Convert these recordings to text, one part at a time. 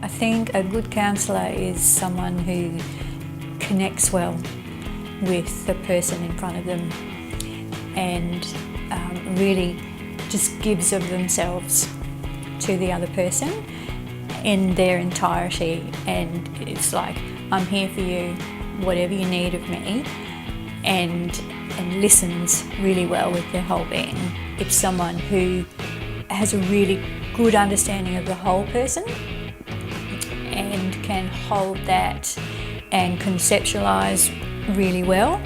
I think a good counsellor is someone who connects well with the person in front of them and really just gives of themselves to the other person in their entirety, and it's like, I'm here for you, whatever you need of me, and listens really well with their whole being. It's someone who has a really good understanding of the whole person and can hold that and conceptualise really well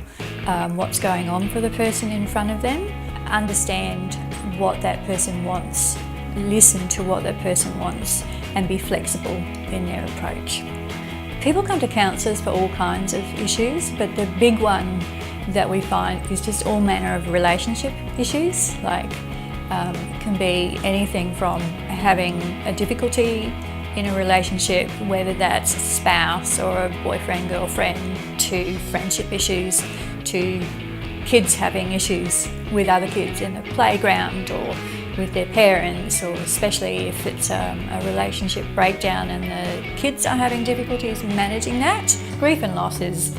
what's going on for the person in front of them, understand what that person wants, listen to what that person wants, and be flexible in their approach. People come to counsellors for all kinds of issues, but the big one that we find is just all manner of relationship issues. Like it can be anything from having a difficulty in a relationship, whether that's a spouse or a boyfriend, girlfriend, to friendship issues, to kids having issues with other kids in the playground or with their parents, or especially if it's a relationship breakdown and the kids are having difficulties managing that. Grief and loss is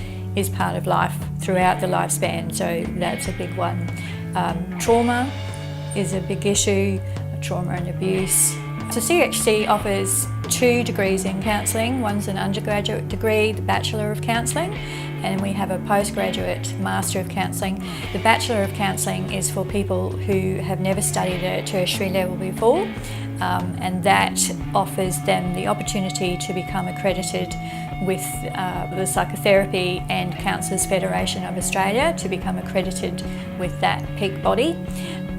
part of life throughout the lifespan, so that's a big one. Trauma is a big issue, trauma and abuse. So CHC offers 2 degrees in counselling. One's an undergraduate degree, the Bachelor of Counselling, and we have a postgraduate Master of Counselling. The Bachelor of Counselling is for people who have never studied at a tertiary level before, and that offers them the opportunity to become accredited with the Psychotherapy and Counsellors Federation of Australia, to become accredited with that peak body.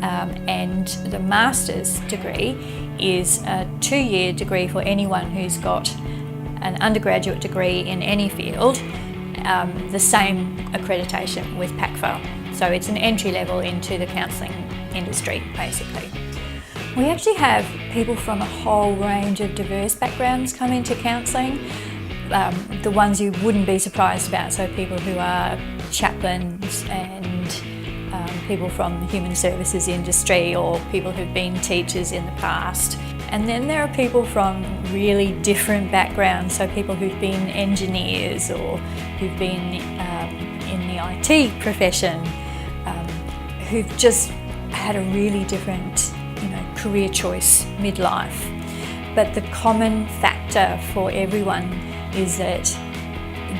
And the Master's degree is a 2-year degree for anyone who's got an undergraduate degree in any field, the same accreditation with PACFA. So it's an entry level into the counselling industry, basically. We actually have people from a whole range of diverse backgrounds come into counselling. The ones you wouldn't be surprised about, so people who are chaplains and people from the human services industry, or people who've been teachers in the past. And then there are people from really different backgrounds, so people who've been engineers or who've been in the IT profession, who've just had a really different career choice midlife. But the common factor for everyone is that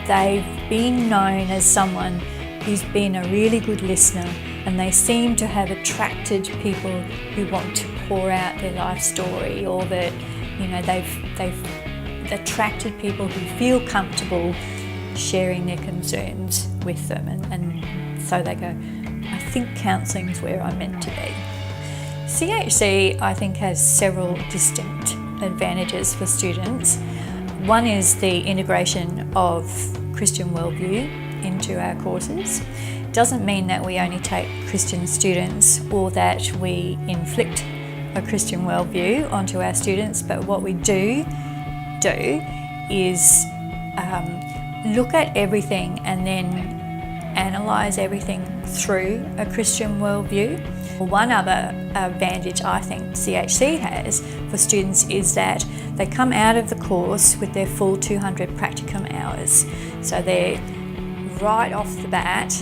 they've been known as someone who's been a really good listener, and they seem to have attracted people who want to pour out their life story, or that they've attracted people who feel comfortable sharing their concerns with them, and so they go, I think counselling's where I'm meant to be. CHC, I think, has several distinct advantages for students. One is the integration of Christian worldview into our courses. Doesn't mean that we only take Christian students or that we inflict a Christian worldview onto our students, but what we do is look at everything and then analyse everything through a Christian worldview. One other advantage I think CHC has for students is that they come out of the course with their full 200 practicum hours. So they're right off the bat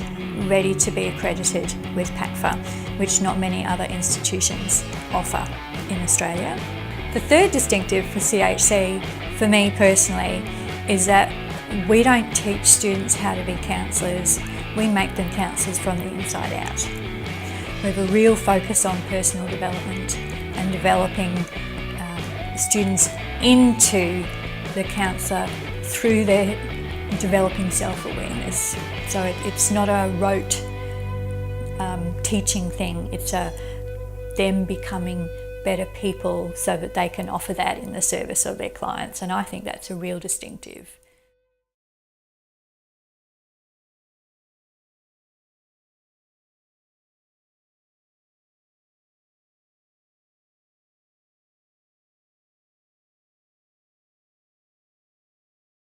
ready to be accredited with PACFA, which not many other institutions offer in Australia. The third distinctive for CHC, for me personally, is that we don't teach students how to be counsellors, we make them counsellors from the inside out. We have a real focus on personal development and developing students into the counsellor through their developing self-awareness. So it's not a rote teaching thing, it's them becoming better people so that they can offer that in the service of their clients, and I think that's a real distinctive.